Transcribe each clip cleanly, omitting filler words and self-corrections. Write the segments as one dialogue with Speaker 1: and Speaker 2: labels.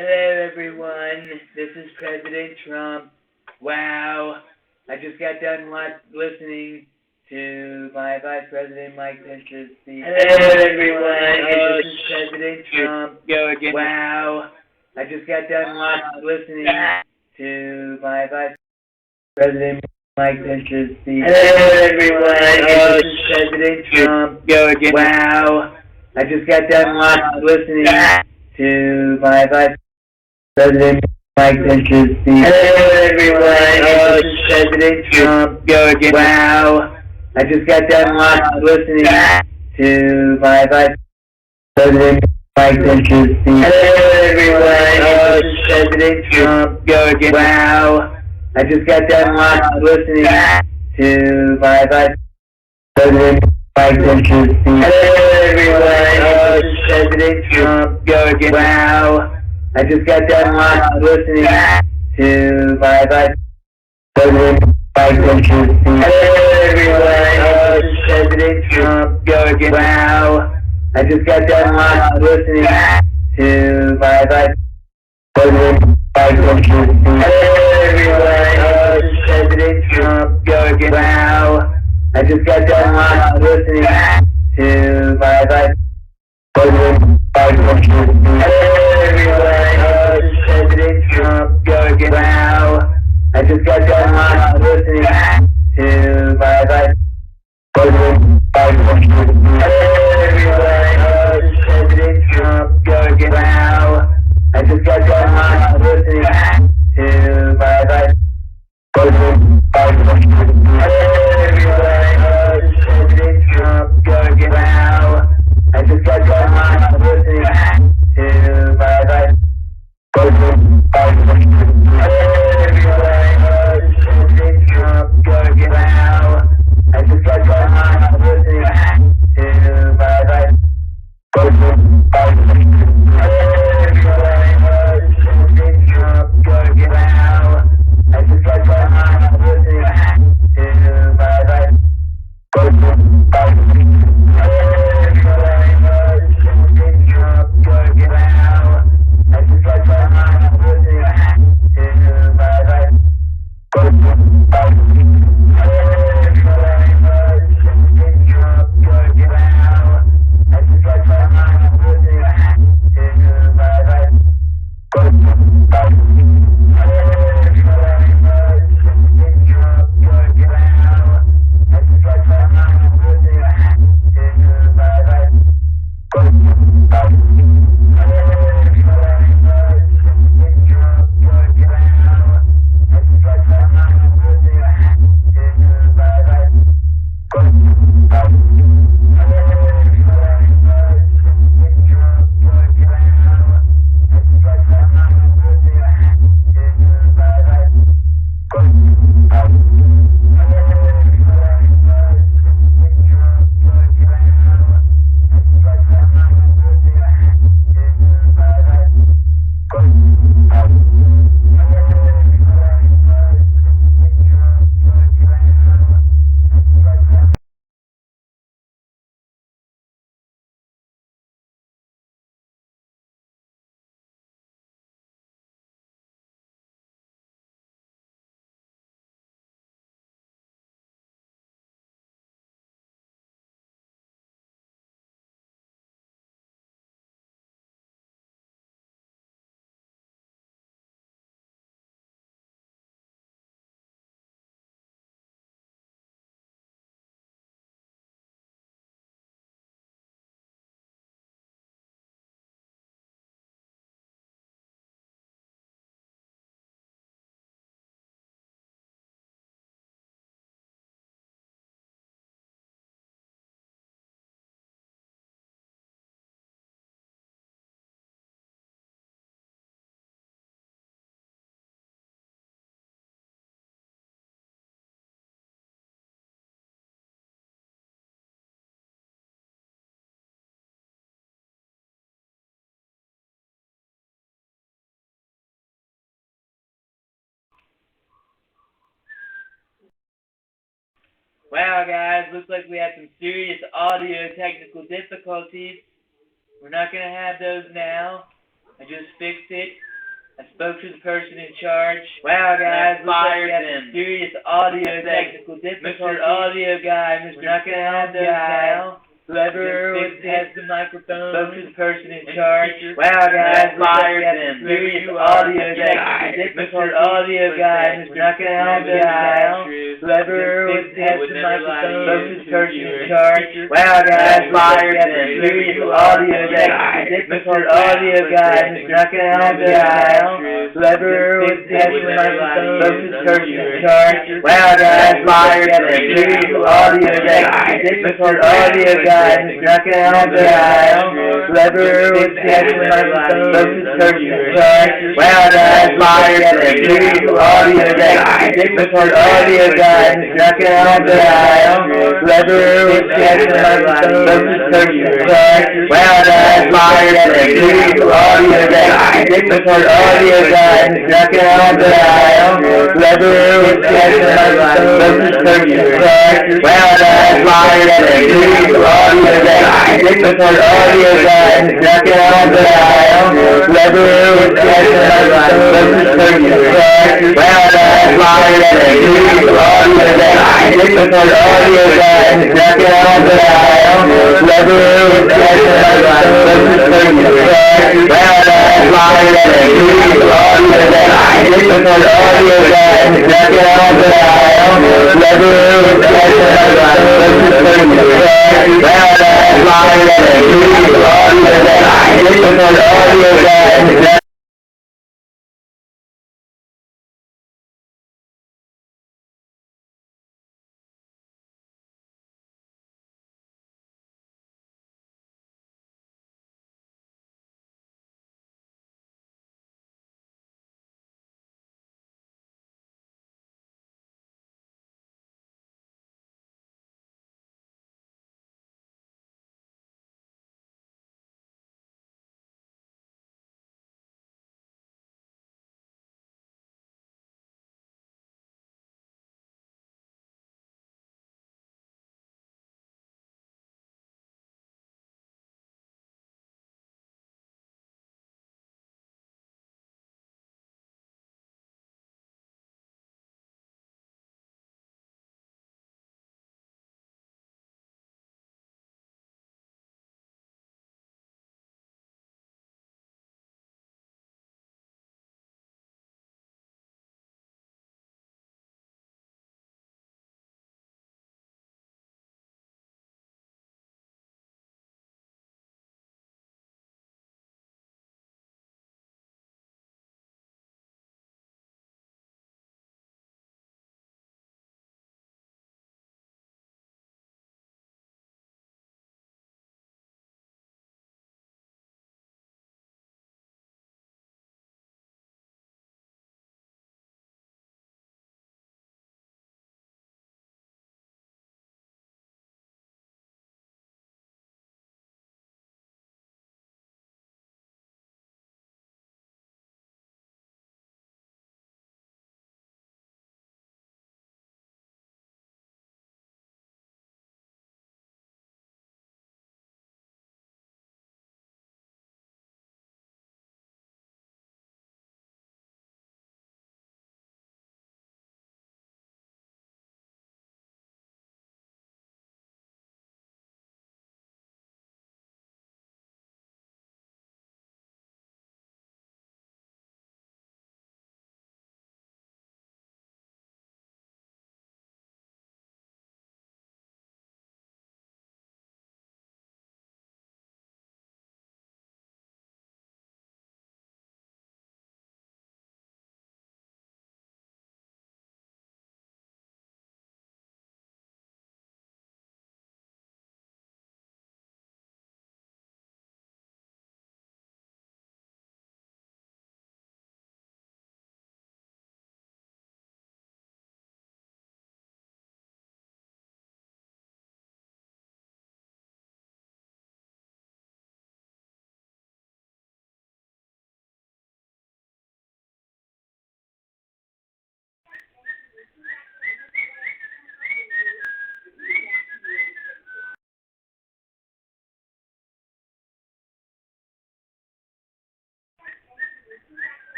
Speaker 1: Hello, everyone. This is President Trump. Wow. I just got done listening to my Vice President Mike Pence's speech. Hello, everyone. This is President Trump.
Speaker 2: Go again.
Speaker 1: Wow. I just got done listening to my Vice President Mike Pence's speech. Hello, everyone. This is President Trump.
Speaker 2: Go again.
Speaker 1: Wow. I just got done listening to my Vice President Mike Pence's speech. Hello, everyone. This is President Trump.
Speaker 2: Go again.
Speaker 1: Wow. I just got done listening to my Vice President Mike Pence's speech. Hello, everyone. This is President Trump.
Speaker 2: Go again.
Speaker 1: Wow. I just got done listening to my Vice President Mike Pence's speech. Hello, everyone. This is President Trump.
Speaker 2: Go again.
Speaker 1: Wow. I just got done listening to my Vice President Mike Pence's speech. Hello, everyone. This is President Trump.
Speaker 2: Go again.
Speaker 1: Wow. I just got done listening to my Vice President Mike Pence's speech. Hello, everyone. This is President Trump.
Speaker 2: Go again.
Speaker 1: Wow. I just got done listening to my Vice President Mike Pence's speech. Hello, everyone. This is President Trump.
Speaker 2: Go again.
Speaker 1: Wow. I just got done listening to my Vice President Mike Pence's speech. Hello, everyone. This is President Trump.
Speaker 2: Go again.
Speaker 1: Wow. I just got done listening to my Vice President Mike Pence's speech. Hello, everyone. This is President Trump.
Speaker 2: Go again.
Speaker 1: Wow. I just got done listening to my Vice President Mike Pence's speech. Hello, everyone. This is President Trump.
Speaker 2: Go again.
Speaker 1: Wow. I just got done listening to my Vice President Mike Pence's speech. Hello, everyone. This is President Trump.
Speaker 2: Go again.
Speaker 1: Wow. I just got done listening to my Vice President Mike Pence's speech. Hello, everyone. This is President Trump.
Speaker 2: Go again.
Speaker 1: Wow. I just got done listening to my Vice President Mike Pence's speech. Hello, everyone. This is President Trump.
Speaker 2: Go again.
Speaker 1: Wow. I just got done listening to my Vice President Mike Pence's speech. Hello, everyone. This is President Trump.
Speaker 2: Go again.
Speaker 1: Wow. I just got done listening to my Vice President Mike Pence's speech. Hello, everyone. This is President Trump.
Speaker 2: Go again.
Speaker 1: Wow. I just got done listening to my Vice President Mike Pence's speech. Hello, everyone. This is President Trump.
Speaker 2: Go again.
Speaker 1: Wow. I just got done listening to my Vice President Mike Pence's speech. Hello, everyone. This is President Trump.
Speaker 2: Go again.
Speaker 1: Wow. I just got done listening to my Vice President Mike Pence's speech. Hello, everyone. This is President Trump. Wow. I just got done.
Speaker 2: Wow, guys, looks like we have some serious audio technical difficulties. We're not going to have those now. I just fixed it. I spoke to the person in charge.
Speaker 1: Wow, guys, looks like
Speaker 2: fired
Speaker 1: we have
Speaker 2: them.
Speaker 1: some serious audio
Speaker 2: I said,
Speaker 1: technical difficulties.
Speaker 2: Mr. Audio Guy, Mr.
Speaker 1: We're not gonna have those now. Whoever has the microphone.
Speaker 2: spoke to the person in charge.
Speaker 1: Wow, guys, looks like we
Speaker 2: fired
Speaker 1: have
Speaker 2: them.
Speaker 1: some serious
Speaker 2: You are
Speaker 1: audio
Speaker 2: a
Speaker 1: technical
Speaker 2: guy.
Speaker 1: difficulties.
Speaker 2: Mr. Audio Guy,
Speaker 1: We're not gonna have those now. Whoever has the microphone.
Speaker 2: spoke to the person in charge.
Speaker 1: Wow, guys, looks like we
Speaker 2: fired
Speaker 1: have
Speaker 2: them.
Speaker 1: some serious
Speaker 2: You
Speaker 1: audio
Speaker 2: are a
Speaker 1: technical
Speaker 2: guy.
Speaker 1: difficulties.
Speaker 2: Mr. Audio Guy,
Speaker 1: We're not gonna have those now. Whoever has the microphone.
Speaker 2: spoke to the person in charge.
Speaker 1: Wow, guys,
Speaker 2: fired them.
Speaker 1: serious audio technical difficulties. Audio guys, we're not gonna have those now. Whoever has the microphone.
Speaker 2: spoke to the person in charge.
Speaker 1: Wow, guys, fired them. Serious audio technical difficulties. Audio guys, we're not gonna have those now. Whoever has the microphone.
Speaker 2: spoke to the person in charge.
Speaker 1: Wow, guys, fired them. Serious audio technical difficulties. Audio guys, we're not gonna have those now. Whoever has the microphone.
Speaker 2: spoke to the person in charge.
Speaker 1: Wow, guys, fired them. Serious audio technical difficulties. Audio guys, we're not gonna have those now. Whoever has the microphone. Wow, guys, fired them. Serious audio technical difficulties. Audio guys, we're not gonna have those now. Whoever has the microphone. Wow, guys, fired them. Serious audio technical difficulties. Audio guys, we're not gonna have those now. Whoever has the microphone. Wow, guys, fired them. Serious audio technical difficulties. Audio guys, we're not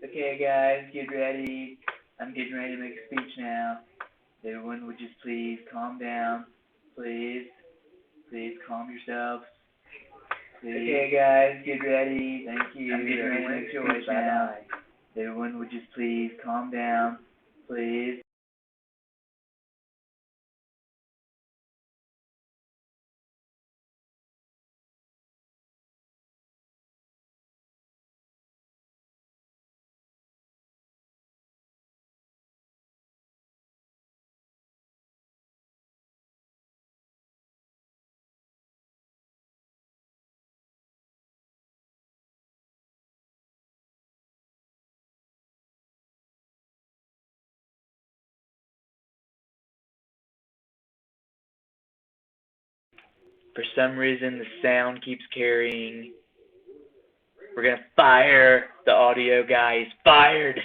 Speaker 1: Okay, guys, get ready. I'm getting ready to make a speech now. Everyone would just please calm down. Please. Please calm yourselves. Please. Okay, guys, get ready. Thank you. I'm getting ready to make a speech now. Everyone would just please calm down. Please. For some reason, the sound keeps carrying. We're gonna fire the audio guy. He's fired.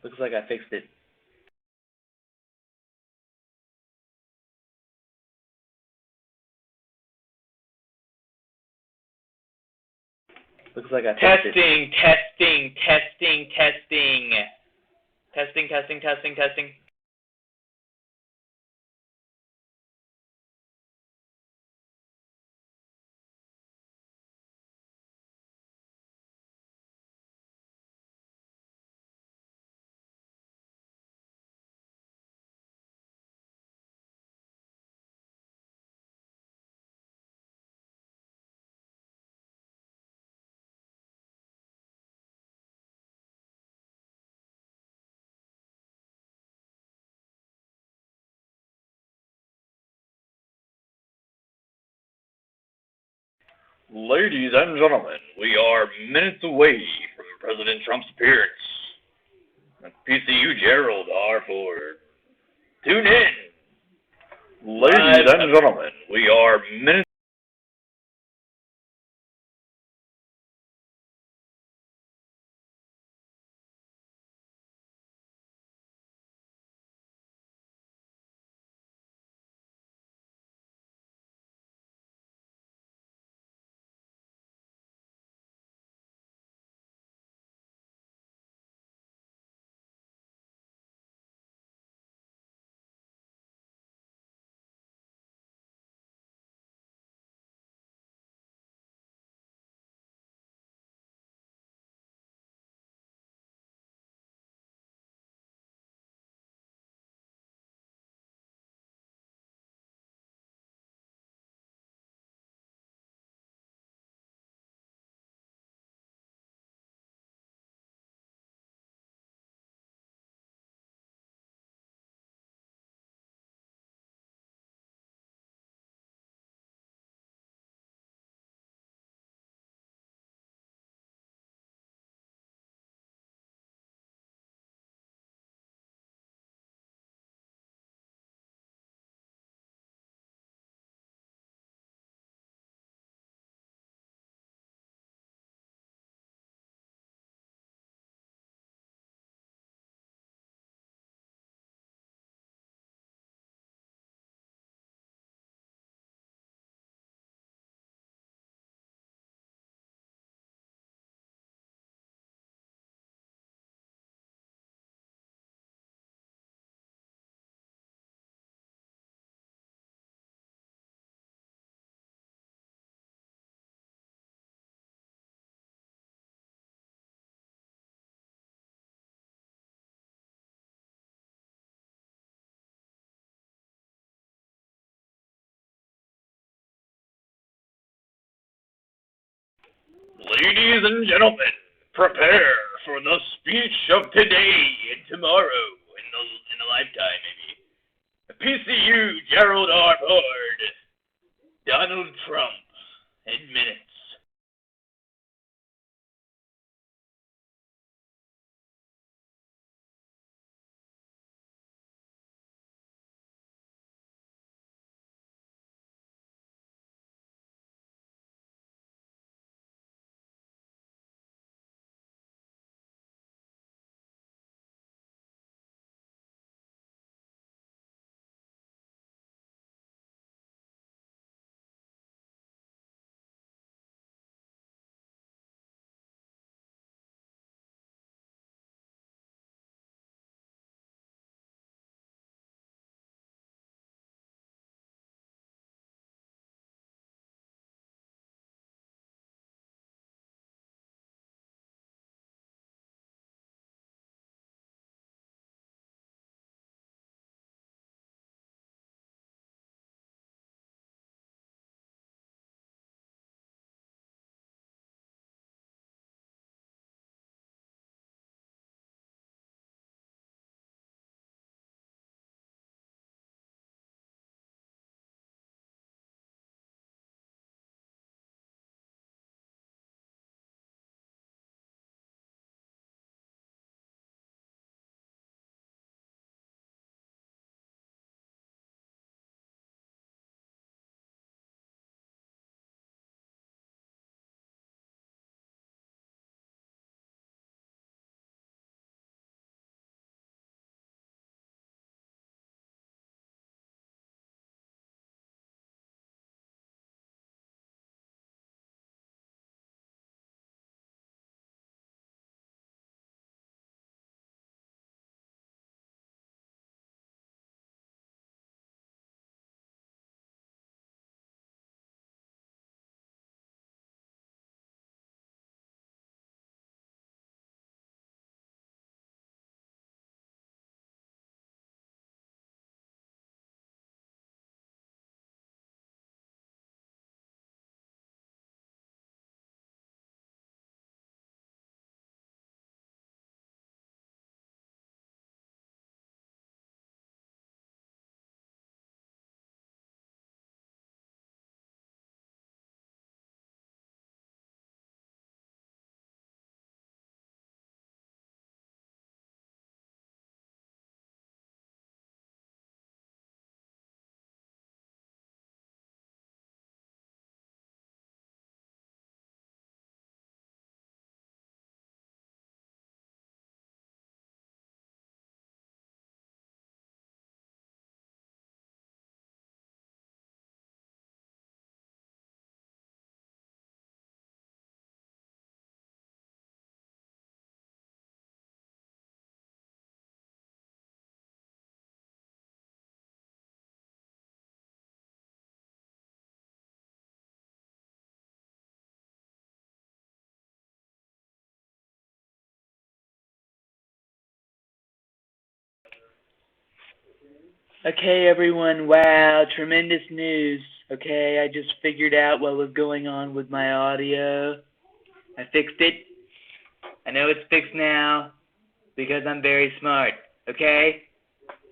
Speaker 1: Looks like I fixed it. Looks like I fixed it. Testing. Testing.
Speaker 3: Ladies and gentlemen, we are minutes away from President Trump's appearance. PCU Gerald R. Ford. Tune in. Ladies and gentlemen, we are minutes Ladies and gentlemen, prepare for the speech of today and tomorrow in a lifetime, maybe. PCU Gerald R. Ford. Donald Trump in minutes.
Speaker 1: Okay, everyone, wow, tremendous news. Okay, I just figured out what was going on with my audio. I fixed it. I know it's fixed now because I'm very smart. Okay?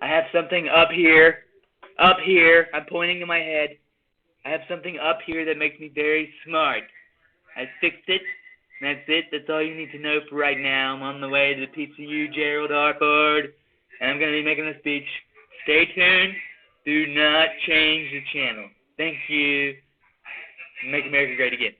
Speaker 1: I have something up here. Up here. I'm pointing to my head. I have something up here that makes me very smart. I fixed it. And that's it. That's all you need to know for right now. I'm on the way to the PCU Gerald Harford, and I'm going to be making a speech. Stay tuned. Do not change the channel. Thank you. Make America great again.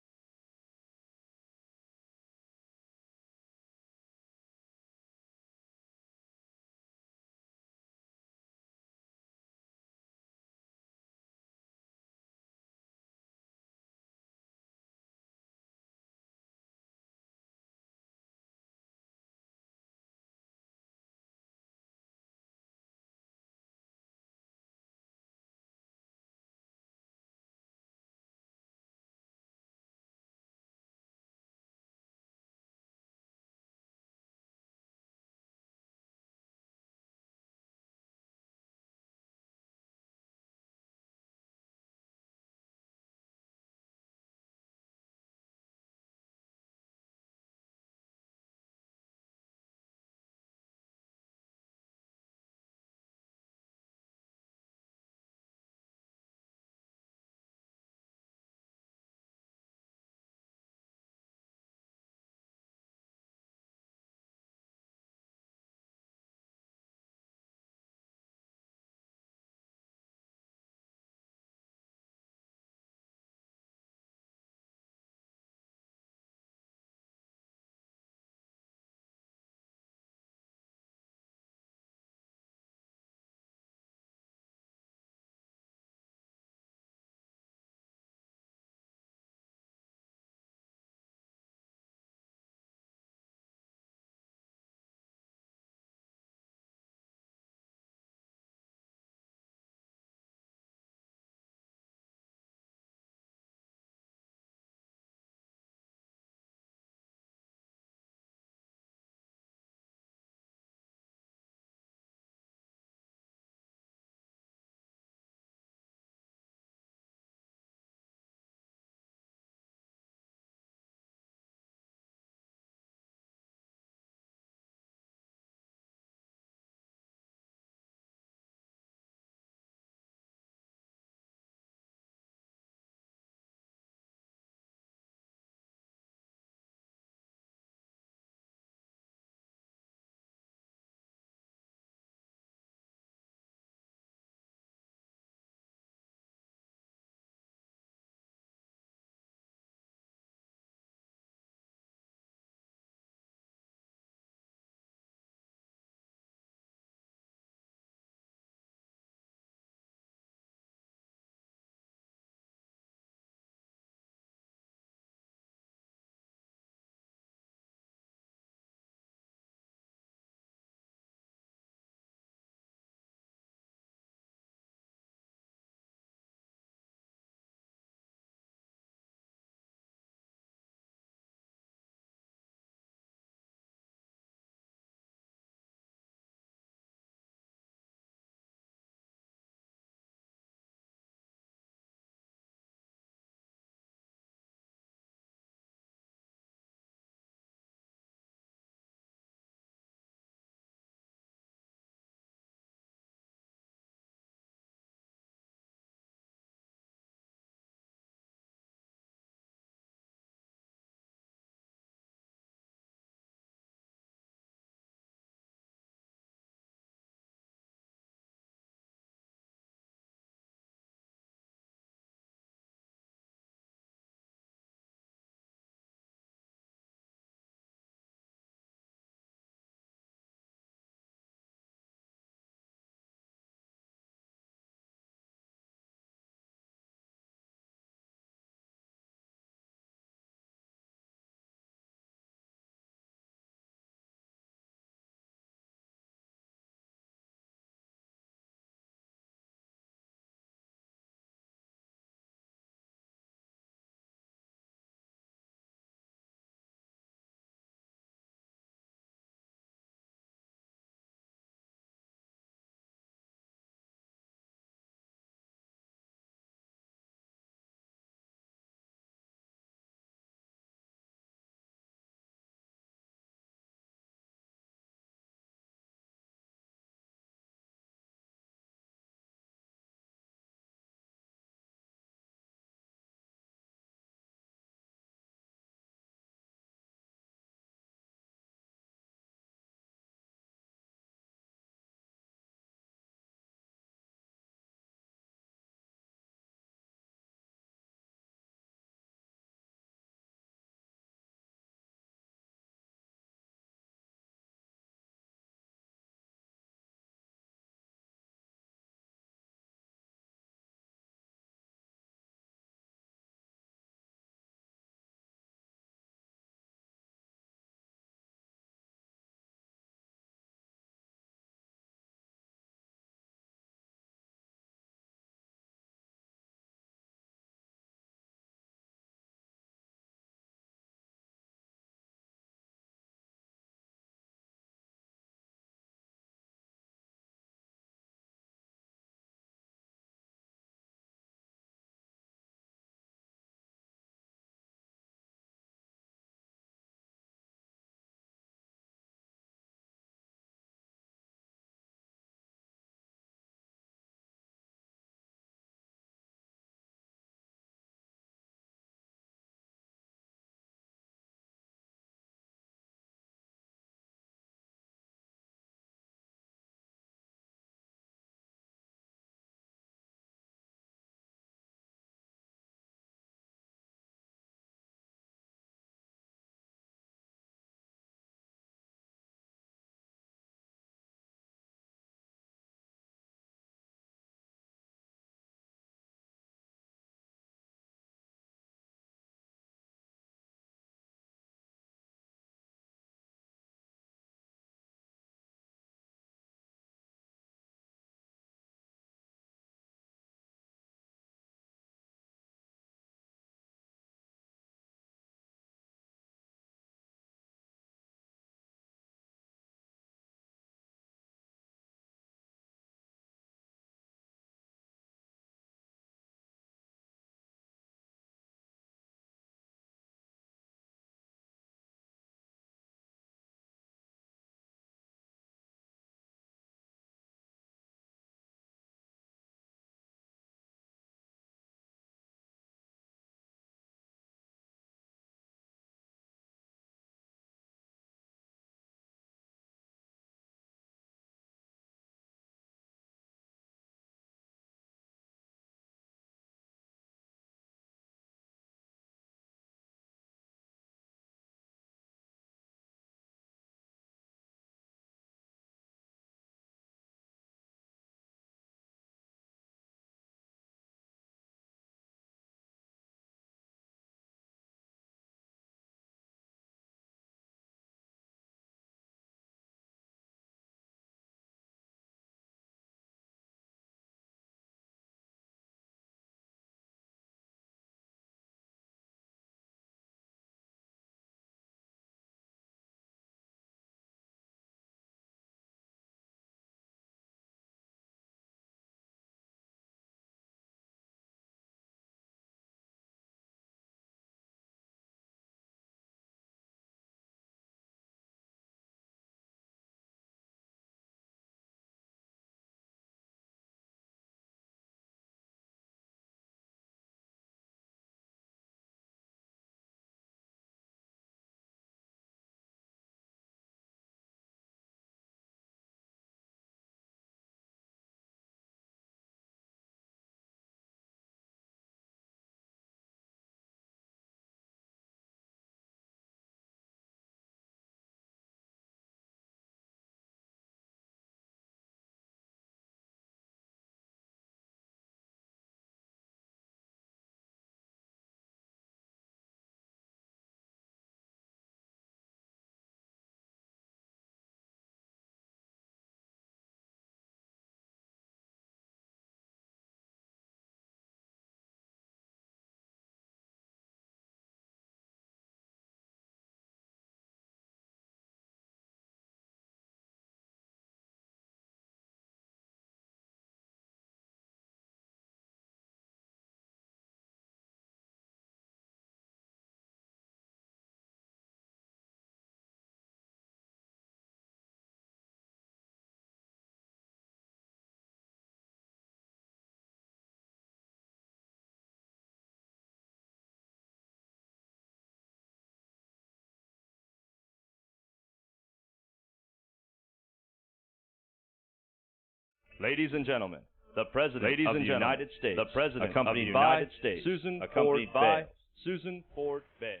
Speaker 4: Ladies and gentlemen, the President of the United States, the President
Speaker 5: accompanied
Speaker 4: of the
Speaker 5: by
Speaker 4: United States,
Speaker 5: Susan
Speaker 4: accompanied
Speaker 5: Ford
Speaker 4: by
Speaker 5: Bales.
Speaker 4: Susan Ford Bales.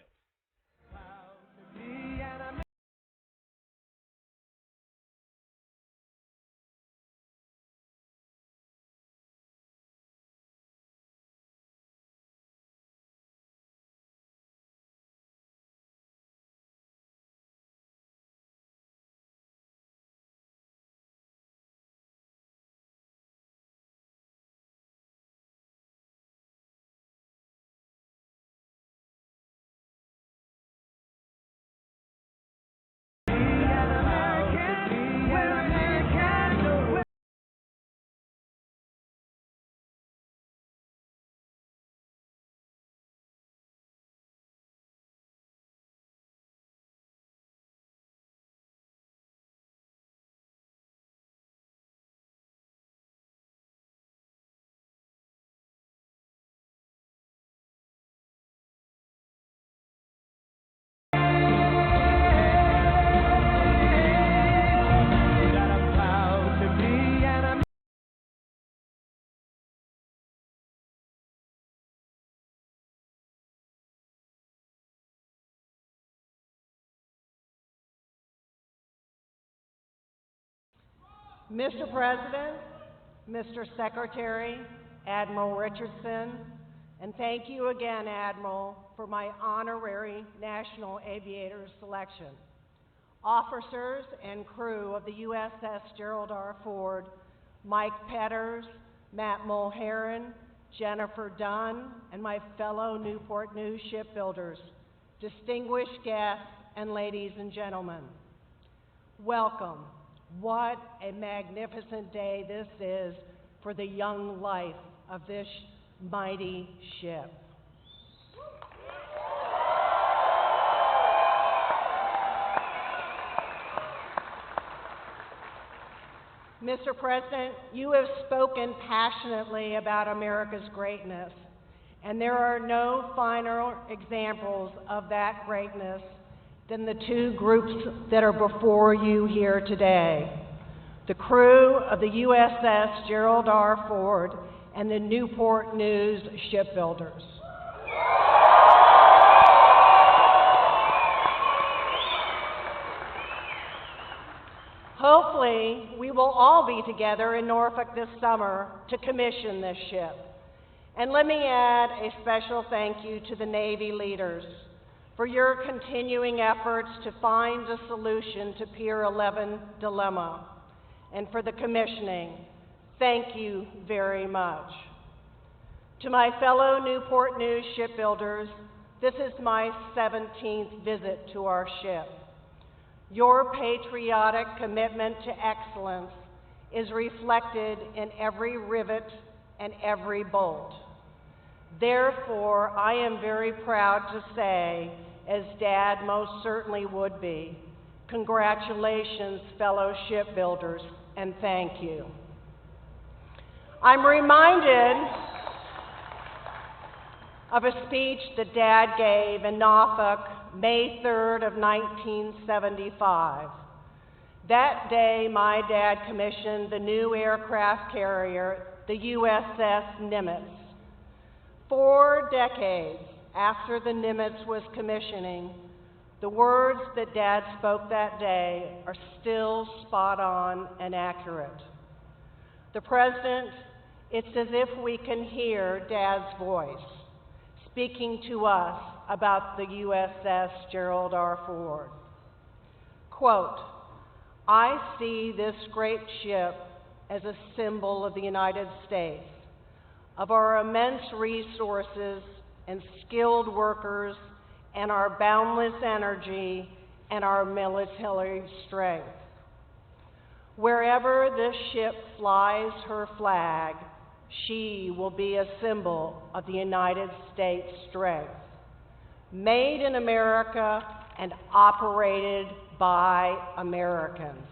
Speaker 6: Mr. President, Mr. Secretary, Admiral Richardson, and thank you again, Admiral, for my honorary National Aviator selection. Officers and crew of the USS Gerald R. Ford, Mike Petters, Matt Mulheron, Jennifer Dunn, and my fellow Newport News shipbuilders, distinguished guests, and ladies and gentlemen, welcome. What a magnificent day this is for the young life of this mighty ship. Mr. President, you have spoken passionately about America's greatness, and there are no finer examples of that greatness than the two groups that are before you here today. The crew of the USS Gerald R. Ford and the Newport News shipbuilders. Hopefully, we will all be together in Norfolk this summer to commission this ship. And let me add a special thank you to the Navy leaders for your continuing efforts to find a solution to Pier 11 dilemma, and for the commissioning. Thank you very much. To my fellow Newport News shipbuilders, this is my 17th visit to our ship. Your patriotic commitment to excellence is reflected in every rivet and every bolt. Therefore, I am very proud to say, as Dad most certainly would be, congratulations, fellow shipbuilders, and thank you. I'm reminded of a speech that Dad gave in Norfolk, May 3rd of 1975. That day, my dad commissioned the new aircraft carrier, the USS Nimitz. 4 decades after the Nimitz was commissioning, the words that Dad spoke that day are still spot on and accurate. The President, it's as if we can hear Dad's voice speaking to us about the USS Gerald R. Ford. Quote, "I see this great ship as a symbol of the United States, of our immense resources and skilled workers and our boundless energy and our military strength. Wherever this ship flies her flag, she will be a symbol of the United States strength. Made in America and operated by Americans."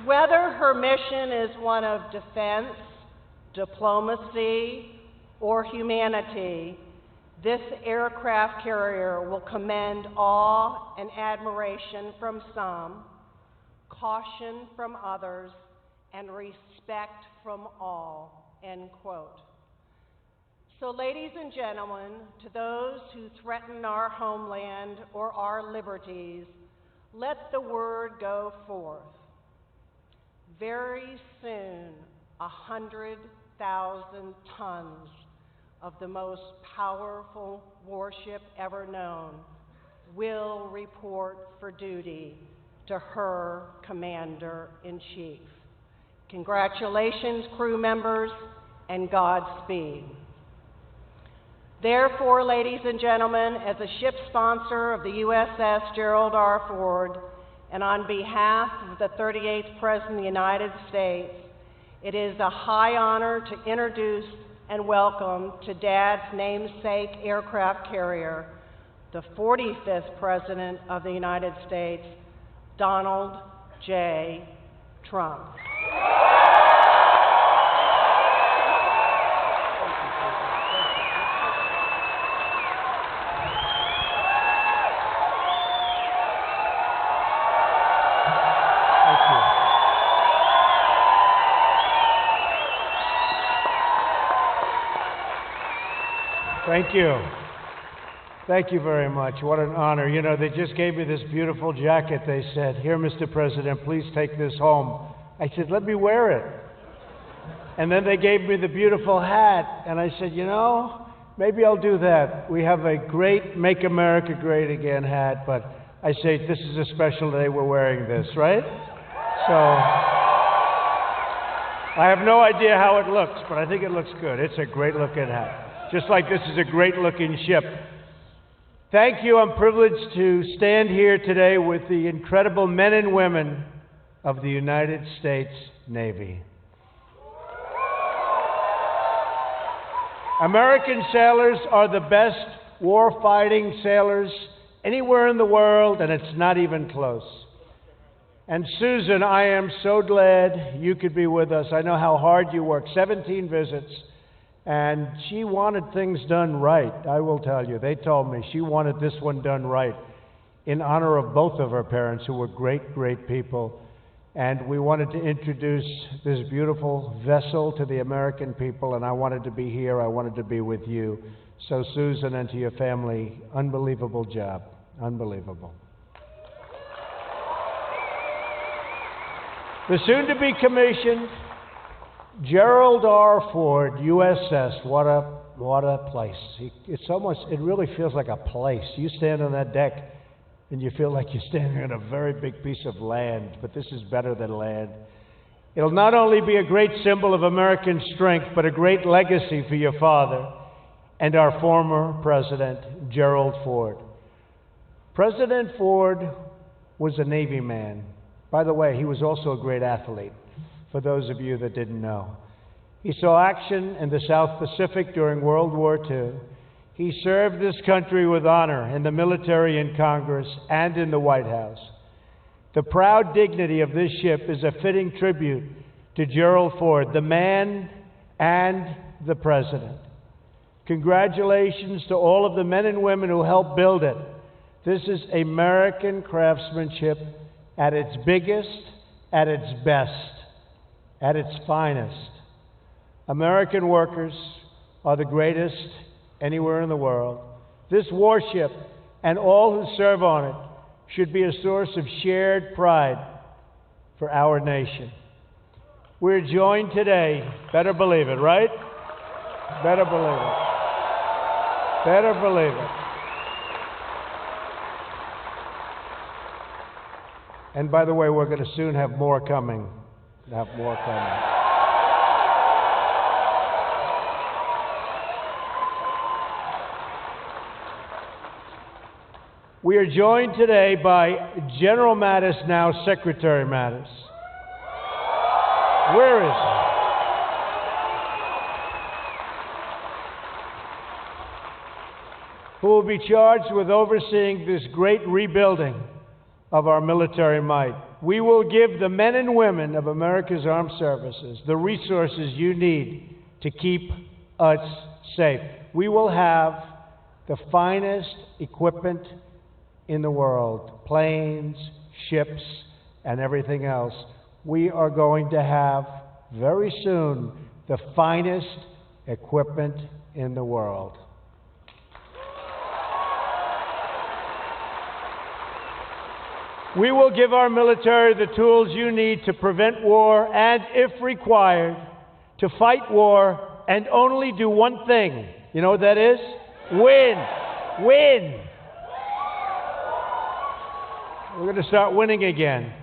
Speaker 6: Whether her mission is one of defense, diplomacy, or humanity, This aircraft carrier will command awe and admiration from some, caution from others, and respect from all, end quote. So, ladies and gentlemen, to those who threaten our homeland or our liberties, let the word go forth. Very soon, 100,000 tons of the most powerful warship ever known will report for duty to her commander-in-chief. Congratulations, crew members, and Godspeed. Therefore, ladies and gentlemen, as a ship sponsor of the USS Gerald R. Ford, and on behalf of the 38th President of the United States, it is a high honor to introduce and welcome to Dad's namesake aircraft carrier, the 45th President of the United States, Donald J. Trump.
Speaker 5: Thank you. Thank you very much. What an honor. You know, they just gave me this beautiful jacket. They said, "Here, Mr. President, please take this home." I said, "Let me wear it." And then they gave me the beautiful hat, and I said, you know, maybe I'll do that. We have a great Make America Great Again hat, but I say this is a special day we're wearing this, right? So I have no idea how it looks, but I think it looks good. It's a great looking hat. Just like this is a great looking ship. Thank you. I'm privileged to stand here today with the incredible men and women of the United States Navy. American sailors are the best war-fighting sailors anywhere in the world, and it's not even close. And Susan, I am so glad you could be with us. I know how hard you work, 17 visits. And she wanted things done right, I will tell you. They told me she wanted this one done right in honor of both of her parents, who were great, great people. And we wanted to introduce this beautiful vessel to the American people, and I wanted to be here. I wanted to be with you. So, Susan, and to your family, unbelievable job. Unbelievable. The soon-to-be commissioned Gerald R. Ford, USS, what a place. It really feels like a place. You stand on that deck and you feel like you're standing on a very big piece of land, but this is better than land. It'll not only be a great symbol of American strength, but a great legacy for your father and our former president, Gerald Ford. President Ford was a Navy man. By the way, he was also a great athlete, for those of you that didn't know. He saw action in the South Pacific during World War II. He served this country with honor in the military, in Congress, and in the White House. The proud dignity of this ship is a fitting tribute to Gerald Ford, the man and the president. Congratulations to all of the men and women who helped build it. This is American craftsmanship at its biggest, at its best, at its finest. American workers are the greatest anywhere in the world. This warship and all who serve on it should be a source of shared pride for our nation. We're joined today, better believe it, right? Better believe it. Better believe it. And by the way, we're going to soon have more coming. We are joined today by General Mattis, now Secretary Mattis. Where is he? Who will be charged with overseeing this great rebuilding of our military might. We will give the men and women of America's armed services the resources you need to keep us safe. We will have the finest equipment in the world, planes, ships, and everything else. We are going to have, very soon, the finest equipment in the world. We will give our military the tools you need to prevent war and, if required, to fight war and only do one thing. You know what that is? Win. Win. We're going to start winning again.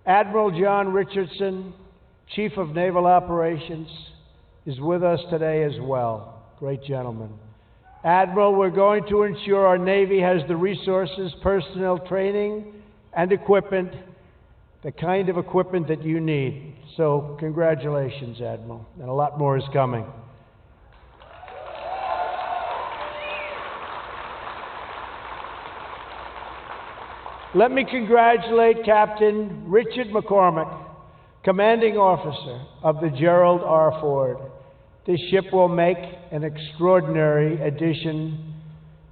Speaker 5: Admiral John Richardson, Chief of Naval Operations, is with us today as well. Great gentleman. Admiral, we're going to ensure our Navy has the resources, personnel, training, and equipment, the kind of equipment that you need. So congratulations, Admiral, and a lot more is coming. Let me congratulate Captain Richard McCormick, Commanding Officer of the Gerald R. Ford. This ship will make an extraordinary addition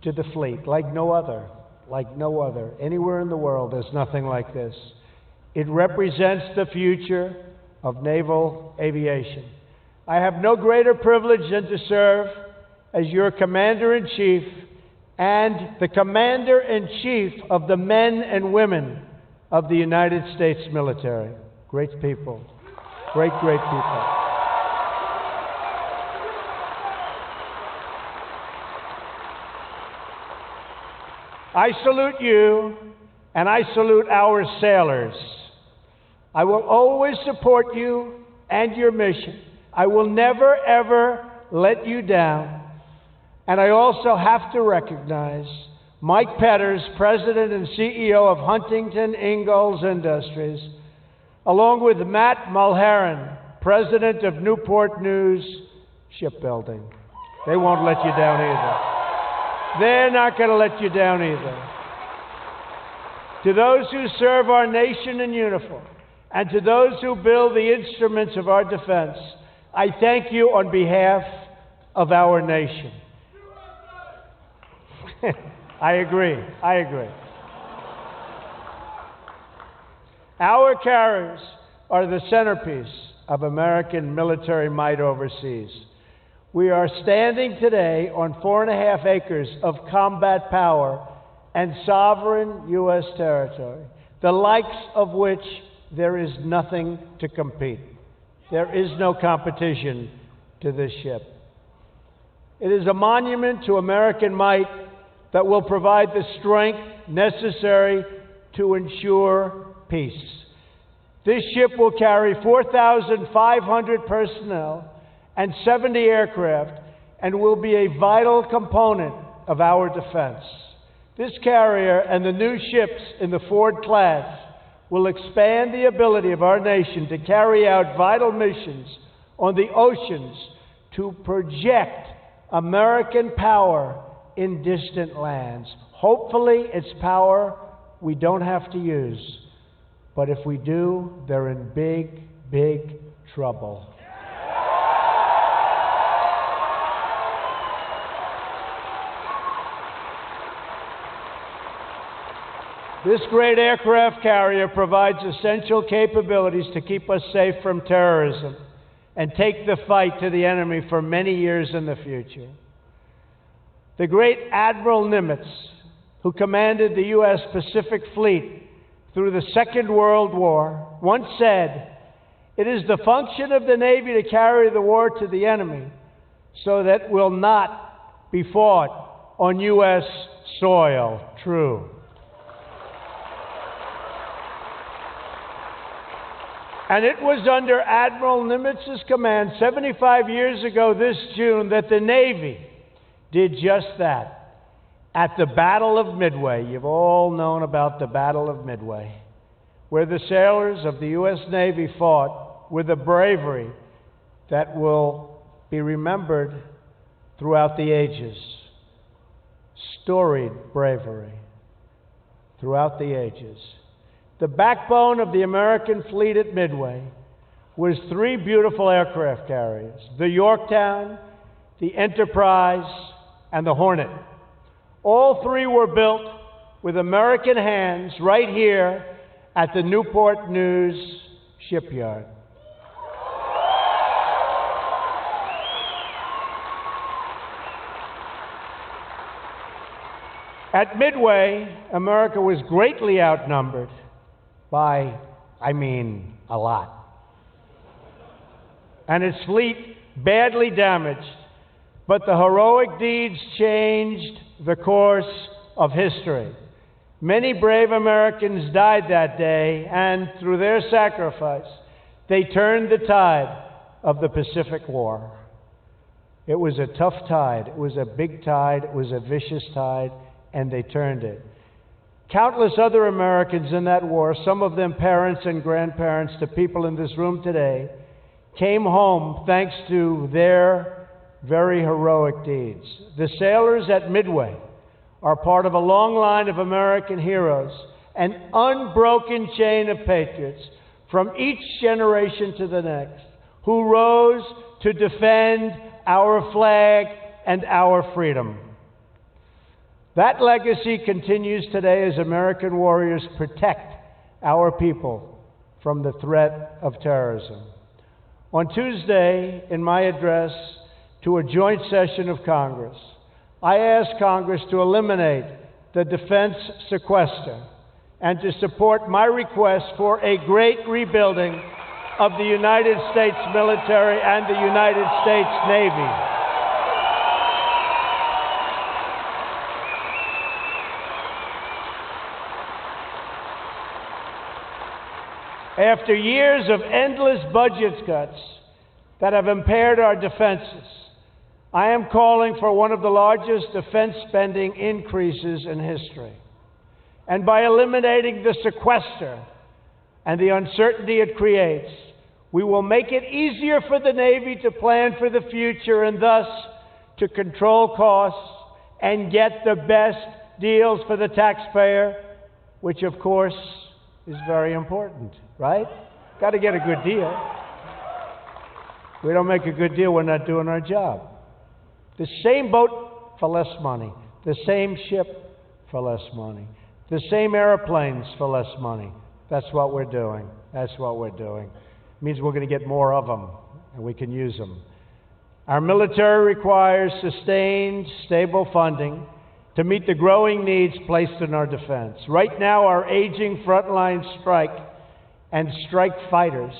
Speaker 5: to the fleet, like no other. Like no other. Anywhere in the world, there's nothing like this. It represents the future of naval aviation. I have no greater privilege than to serve as your Commander-in-Chief and the Commander-in-Chief of the men and women of the United States military. Great people. Great, great people. I salute you, and I salute our sailors. I will always support you and your mission. I will never, ever let you down. And I also have to recognize Mike Petters, President and CEO of Huntington Ingalls Industries, along with Matt Mulheron, President of Newport News Shipbuilding. They won't let you down either. They're not going to let you down either. To those who serve our nation in uniform, and to those who build the instruments of our defense, I thank you on behalf of our nation. I agree. I agree. Our carriers are the centerpiece of American military might overseas. We are standing today on 4.5 acres of combat power and sovereign U.S. territory, the likes of which there is nothing to compete. There is no competition to this ship. It is a monument to American might that will provide the strength necessary to ensure peace. This ship will carry 4,500 personnel and 70 aircraft, and will be a vital component of our defense. This carrier and the new ships in the Ford class will expand the ability of our nation to carry out vital missions on the oceans to project American power in distant lands. Hopefully, it's power we don't have to use. But if we do, they're in big, big trouble. This great aircraft carrier provides essential capabilities to keep us safe from terrorism and take the fight to the enemy for many years in the future. The great Admiral Nimitz, who commanded the U.S. Pacific Fleet through the Second World War, once said, "It is the function of the Navy to carry the war to the enemy so that it will not be fought on U.S. soil." True. And it was under Admiral Nimitz's command 75 years ago this June that the Navy did just that. At the Battle of Midway, you've all known about the Battle of Midway, where the sailors of the U.S. Navy fought with a bravery that will be remembered throughout the ages. Storied bravery throughout the ages. The backbone of the American fleet at Midway was 3 beautiful aircraft carriers, the Yorktown, the Enterprise, and the Hornet. All three were built with American hands right here at the Newport News shipyard. At Midway, America was greatly outnumbered by, a lot. And its fleet badly damaged, but the heroic deeds changed the course of history. Many brave Americans died that day, and through their sacrifice, they turned the tide of the Pacific War. It was a tough tide. It was a big tide. It was a vicious tide, and they turned it. Countless other Americans in that war, some of them parents and grandparents to people in this room today, came home thanks to their very heroic deeds. The sailors at Midway are part of a long line of American heroes, an unbroken chain of patriots from each generation to the next, who rose to defend our flag and our freedom. That legacy continues today as American warriors protect our people from the threat of terrorism. On Tuesday, in my address to a joint session of Congress, I asked Congress to eliminate the defense sequester and to support my request for a great rebuilding of the United States military and the United States Navy. After years of endless budget cuts that have impaired our defenses, I am calling for one of the largest defense spending increases in history. And by eliminating the sequester and the uncertainty it creates, we will make it easier for the Navy to plan for the future and thus to control costs and get the best deals for the taxpayer, which of course is very important, right? Got to get a good deal. We don't make a good deal, we're not doing our job. The same boat for less money, the same ship for less money, the same airplanes for less money. That's what we're doing. That's what we're doing. It means we're going to get more of them, and we can use them. Our military requires sustained, stable funding to meet the growing needs placed in our defense. Right now, our aging frontline strike and strike fighters,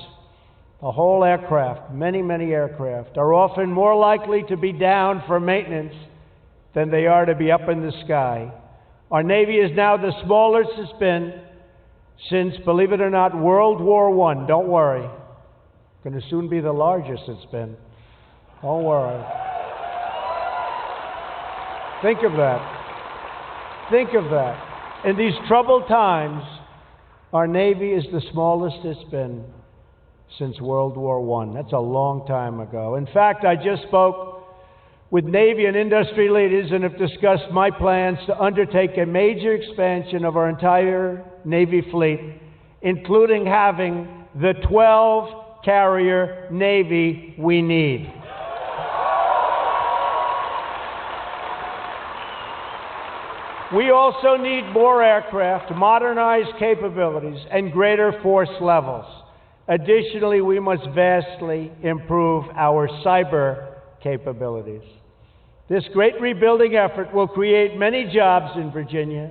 Speaker 5: the whole aircraft, many, many aircraft, are often more likely to be down for maintenance than they are to be up in the sky. Our Navy is now the smallest it's been since, believe it or not, World War I. Don't worry. Going to soon be the largest it's been. Don't worry. Think of that. Think of that. In these troubled times, our Navy is the smallest it's been since World War I. That's a long time ago. In fact, I just spoke with Navy and industry leaders and have discussed my plans to undertake a major expansion of our entire Navy fleet, including having the 12-carrier Navy we need. We also need more aircraft, modernized capabilities, and greater force levels. Additionally, we must vastly improve our cyber capabilities. This great rebuilding effort will create many jobs in Virginia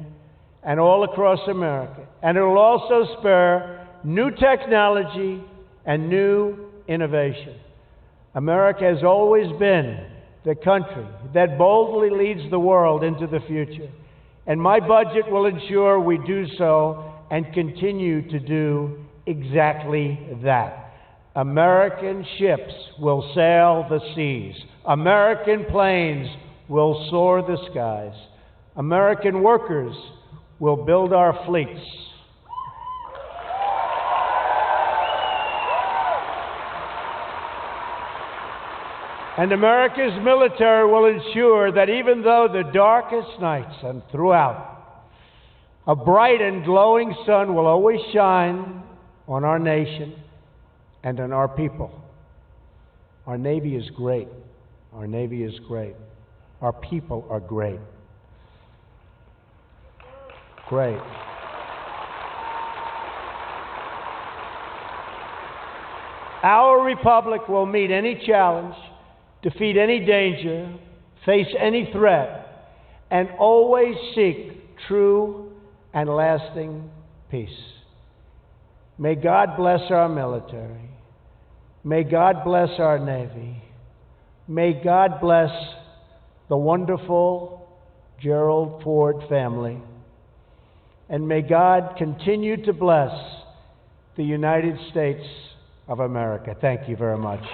Speaker 5: and all across America, and it will also spur new technology and new innovation. America has always been the country that boldly leads the world into the future. And my budget will ensure we do so and continue to do exactly that. American ships will sail the seas. American planes will soar the skies. American workers will build our fleets. And America's military will ensure that even though the darkest nights and throughout, a bright and glowing sun will always shine on our nation and on our people. Our Navy is great. Our Navy is great. Our people are great. Great. Our republic will meet any challenge, defeat any danger, face any threat, and always seek true and lasting peace. May God bless our military. May God bless our Navy. May God bless the wonderful Gerald Ford family. And may God continue to bless the United States of America. Thank you very much.